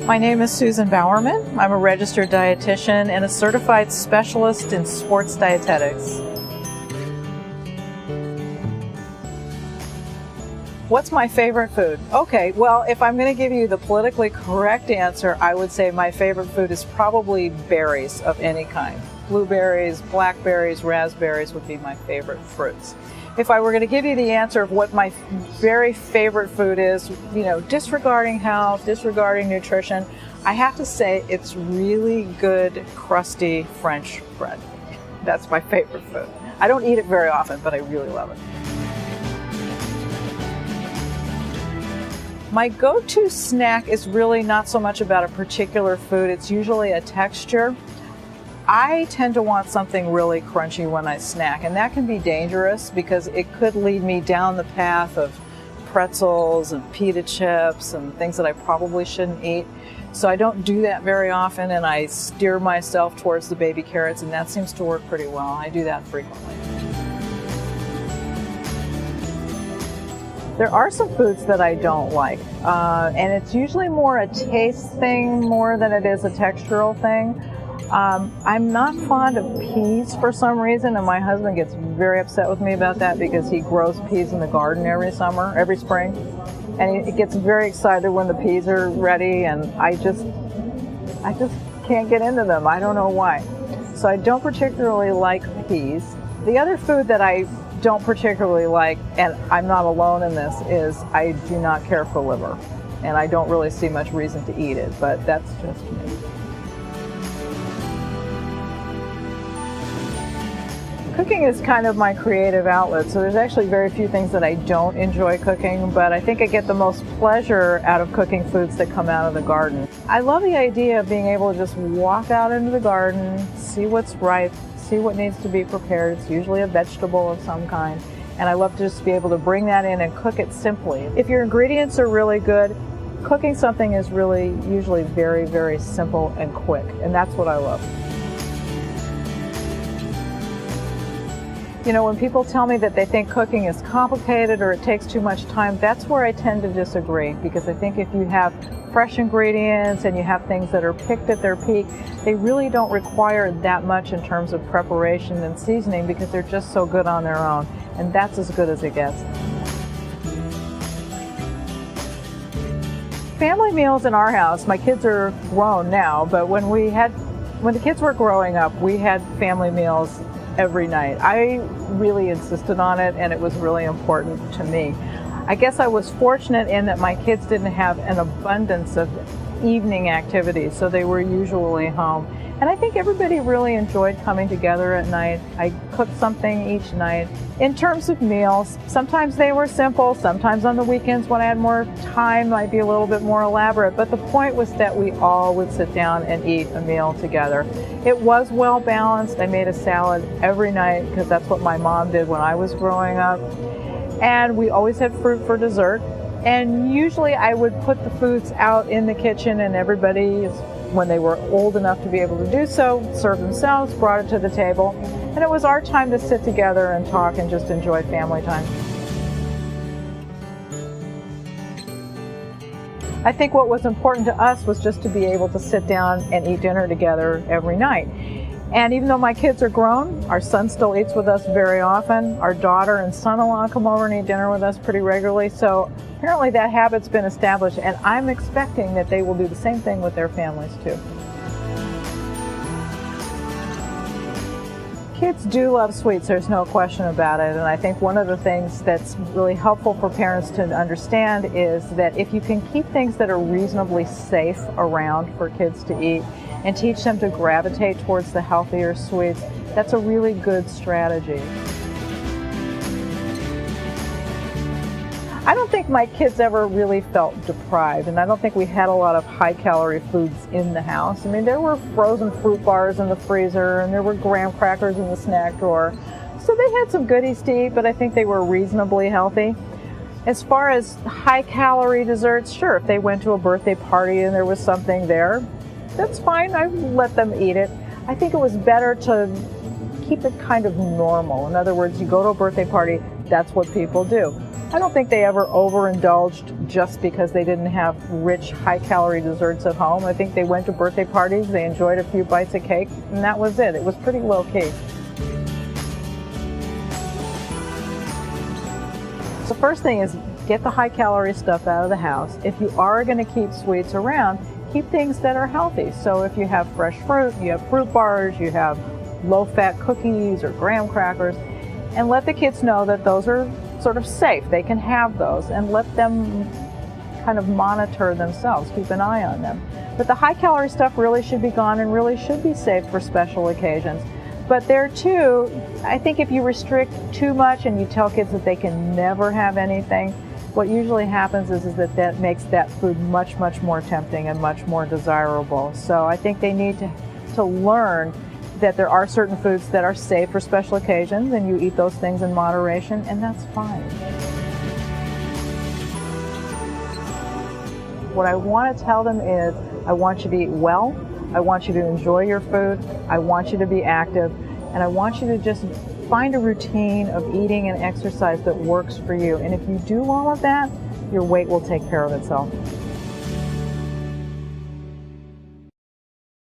My name is Susan Bowerman. I'm a registered dietitian and a certified specialist in sports dietetics. What's my favorite food? Okay, well, if I'm going to give you the politically correct answer, I would say my favorite food is probably berries of any kind. Blueberries, blackberries, raspberries would be my favorite fruits. If I were going to give you the answer of what my very favorite food is, disregarding health, disregarding nutrition, I have to say it's really good, crusty French bread. That's my favorite food. I don't eat it very often, but I really love it. My go-to snack is really not so much about a particular food. It's usually a texture. I tend to want something really crunchy when I snack, and that can be dangerous because it could lead me down the path of pretzels and pita chips and things that I probably shouldn't eat. So I don't do that very often, and I steer myself towards the baby carrots, and that seems to work pretty well. I do that frequently. There are some foods that I don't like, and it's usually more a taste thing more than it is a textural thing. I'm not fond of peas for some reason, and my husband gets very upset with me about that because he grows peas in the garden every spring, and he gets very excited when the peas are ready, and I just can't get into them. I don't know why. So I don't particularly like peas. The other food that I don't particularly like, and I'm not alone in this, is I do not care for liver, and I don't really see much reason to eat it, but that's just me. Cooking is kind of my creative outlet, so there's actually very few things that I don't enjoy cooking, but I think I get the most pleasure out of cooking foods that come out of the garden. I love the idea of being able to just walk out into the garden, see what's ripe, see what needs to be prepared. It's usually a vegetable of some kind, and I love to just be able to bring that in and cook it simply. If your ingredients are really good, cooking something is really usually very, very simple and quick, and that's what I love. When people tell me that they think cooking is complicated or it takes too much time, that's where I tend to disagree, because I think if you have fresh ingredients and you have things that are picked at their peak, they really don't require that much in terms of preparation and seasoning because they're just so good on their own, and that's as good as it gets. Family meals in our house, my kids are grown now, but when the kids were growing up, we had family meals every night. I really insisted on it, and it was really important to me. I guess I was fortunate in that my kids didn't have an abundance of evening activities, so they were usually home. And I think everybody really enjoyed coming together at night. I cooked something each night. In terms of meals, sometimes they were simple, sometimes on the weekends when I had more time might be a little bit more elaborate, but the point was that we all would sit down and eat a meal together. It was well balanced. I made a salad every night because that's what my mom did when I was growing up. And we always had fruit for dessert. And usually I would put the foods out in the kitchen, and everybody, when they were old enough to be able to do so, served themselves, brought it to the table. And it was our time to sit together and talk and just enjoy family time. I think what was important to us was just to be able to sit down and eat dinner together every night. And even though my kids are grown, our son still eats with us very often. Our daughter and son-in-law come over and eat dinner with us pretty regularly. So apparently that habit's been established, and I'm expecting that they will do the same thing with their families too. Kids do love sweets, there's no question about it, and I think one of the things that's really helpful for parents to understand is that if you can keep things that are reasonably safe around for kids to eat and teach them to gravitate towards the healthier sweets, that's a really good strategy. I don't think my kids ever really felt deprived, and I don't think we had a lot of high-calorie foods in the house. I mean, there were frozen fruit bars in the freezer, and there were graham crackers in the snack drawer. So they had some goodies to eat, but I think they were reasonably healthy. As far as high-calorie desserts, sure, if they went to a birthday party and there was something there, that's fine. I let them eat it. I think it was better to keep it kind of normal. In other words, you go to a birthday party, that's what people do. I don't think they ever overindulged just because they didn't have rich, high-calorie desserts at home. I think they went to birthday parties, they enjoyed a few bites of cake, and that was it. It was pretty low-key. The first thing is get the high-calorie stuff out of the house. If you are going to keep sweets around, keep things that are healthy. So if you have fresh fruit, you have fruit bars, you have low-fat cookies or graham crackers, and let the kids know that those are sort of safe. They can have those, and let them kind of monitor themselves, keep an eye on them. But the high-calorie stuff really should be gone and really should be safe for special occasions. But there too, I think if you restrict too much and you tell kids that they can never have anything, what usually happens is that makes that food much, much more tempting and much more desirable. So I think they need to learn that there are certain foods that are safe for special occasions, and you eat those things in moderation, and that's fine. What I want to tell them is, I want you to eat well, I want you to enjoy your food, I want you to be active, and I want you to just find a routine of eating and exercise that works for you. And if you do all of that, your weight will take care of itself.